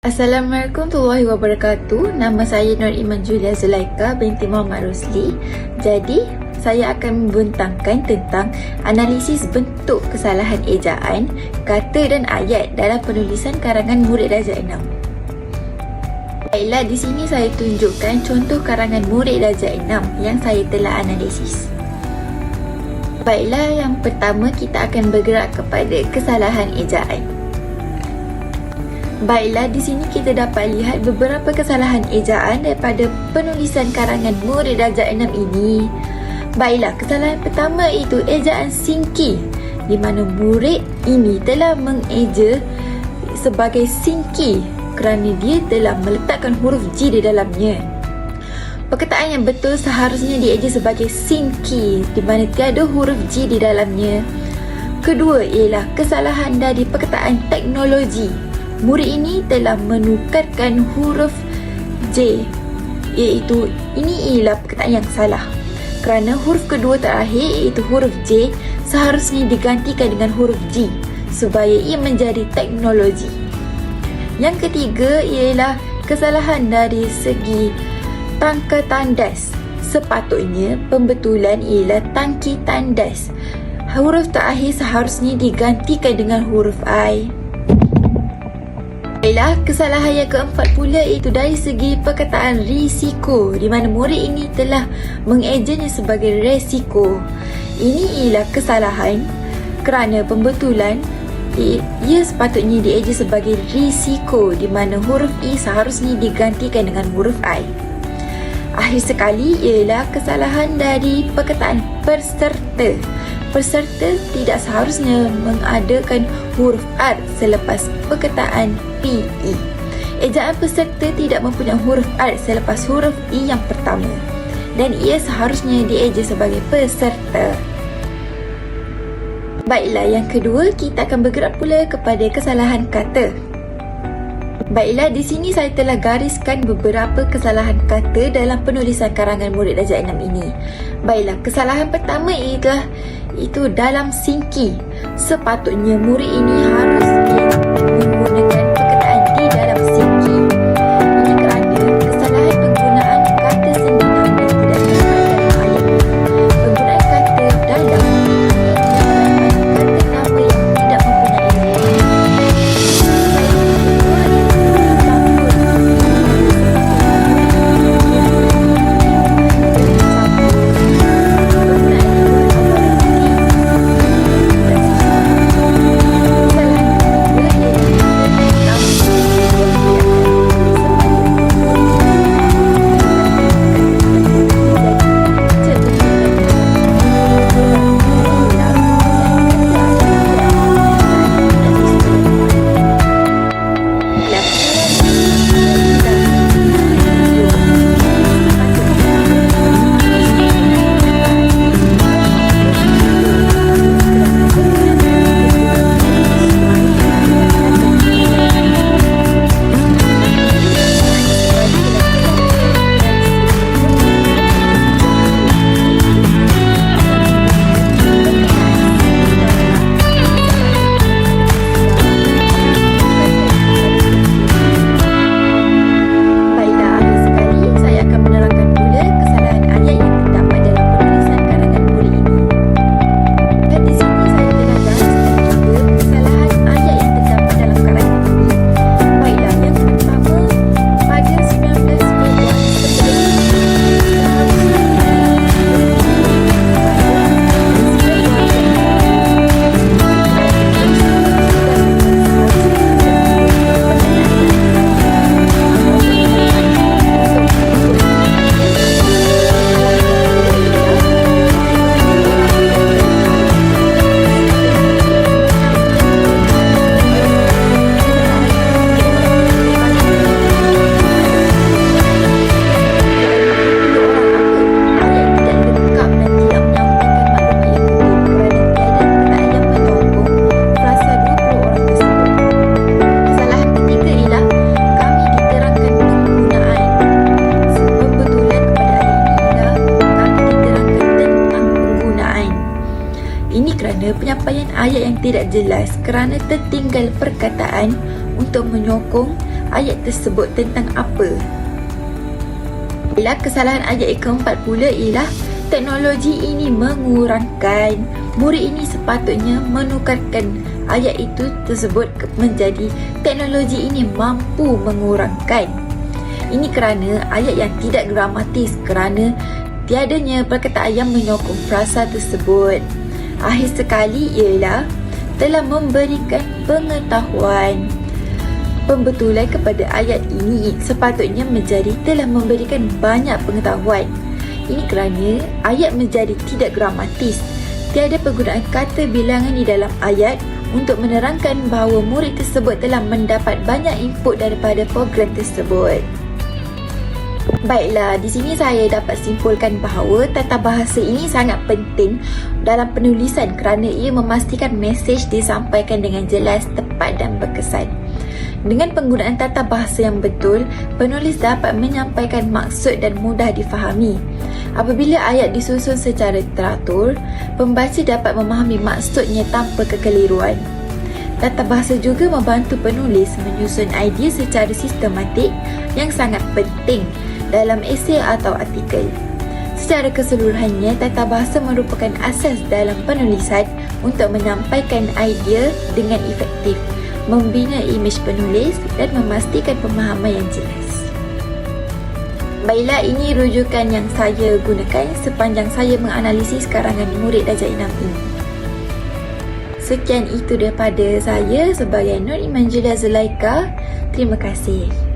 Assalamualaikum warahmatullahi wabarakatuh. Nama saya Nur Iman Julia Zulaika binti Muhammad Rosli. Jadi, saya akan membentangkan tentang analisis bentuk kesalahan ejaan, kata dan ayat dalam penulisan karangan murid darjah 6. Baiklah, di sini saya tunjukkan contoh karangan murid darjah 6 yang saya telah analisis. Baiklah, yang pertama kita akan bergerak kepada kesalahan ejaan. Baiklah, di sini kita dapat lihat beberapa kesalahan ejaan daripada penulisan karangan murid darjah 6 ini. Baiklah, kesalahan pertama itu ejaan singki, di mana murid ini telah mengeja sebagai singki kerana dia telah meletakkan huruf J di dalamnya. Perkataan yang betul seharusnya dieja sebagai singki, di mana tiada huruf J di dalamnya. Kedua ialah kesalahan dari perkataan teknologi. Murid ini telah menukarkan huruf J, iaitu ini ialah perkataan yang salah. Kerana huruf kedua terakhir iaitu huruf J seharusnya digantikan dengan huruf G supaya ia menjadi teknologi. Yang ketiga ialah kesalahan dari segi tangka tandas. Sepatutnya pembetulan ialah tangki tandas. Huruf terakhir seharusnya digantikan dengan huruf I. Baiklah, kesalahan yang keempat pula iaitu dari segi perkataan risiko, di mana murid ini telah mengejanya sebagai resiko. Ini ialah kesalahan kerana pembetulan ia sepatutnya dieja sebagai risiko, di mana huruf I seharusnya digantikan dengan huruf I. Akhir sekali ialah kesalahan dari perkataan peserta. Peserta tidak seharusnya mengadakan huruf R selepas perkataan PE. Ejaan peserta tidak mempunyai huruf R selepas huruf I yang pertama, dan ia seharusnya dieja sebagai peserta. Baiklah, yang kedua kita akan bergerak pula kepada kesalahan kata. Baiklah, di sini saya telah gariskan beberapa kesalahan kata dalam penulisan karangan murid darjah 6 ini. Baiklah, kesalahan pertama ialah itu dalam singki. Sepatutnya murid ini harus menggunakan perkataan di dalam singki. Ini kerana kesalahan penggunaan kata sendiran dan tidak terdapat dalam ayat. Penggunaan kata dalam kata nama yang tidak mempunyai penyampaian ayat yang tidak jelas kerana tertinggal perkataan untuk menyokong ayat tersebut tentang apa. Kesalahan ayat yang keempat pula ialah teknologi ini mengurangkan. Murid ini sepatutnya menukarkan ayat itu tersebut menjadi teknologi ini mampu mengurangkan. Ini kerana ayat yang tidak gramatis kerana tiadanya perkataan yang menyokong frasa tersebut. Akhir sekali ialah telah memberikan pengetahuan. Pembetulan kepada ayat ini sepatutnya menjadi telah memberikan banyak pengetahuan. Ini kerana ayat menjadi tidak gramatis. Tiada penggunaan kata bilangan di dalam ayat untuk menerangkan bahawa murid tersebut telah mendapat banyak input daripada program tersebut. Baiklah, di sini saya dapat simpulkan bahawa tata bahasa ini sangat penting dalam penulisan kerana ia memastikan mesej disampaikan dengan jelas, tepat dan berkesan. Dengan penggunaan tata bahasa yang betul, penulis dapat menyampaikan maksud dan mudah difahami. Apabila ayat disusun secara teratur, pembaca dapat memahami maksudnya tanpa kekeliruan. Tata bahasa juga membantu penulis menyusun idea secara sistematik yang sangat penting dalam esei atau artikel. Secara keseluruhannya, tata bahasa merupakan asas dalam penulisan untuk menyampaikan idea dengan efektif, membina imej penulis dan memastikan pemahaman yang jelas. Baiklah, ini rujukan yang saya gunakan sepanjang saya menganalisis karangan murid darjah 6 ini. Sekian itu daripada saya sebagai Nur Imanjila Zulaika. Terima kasih.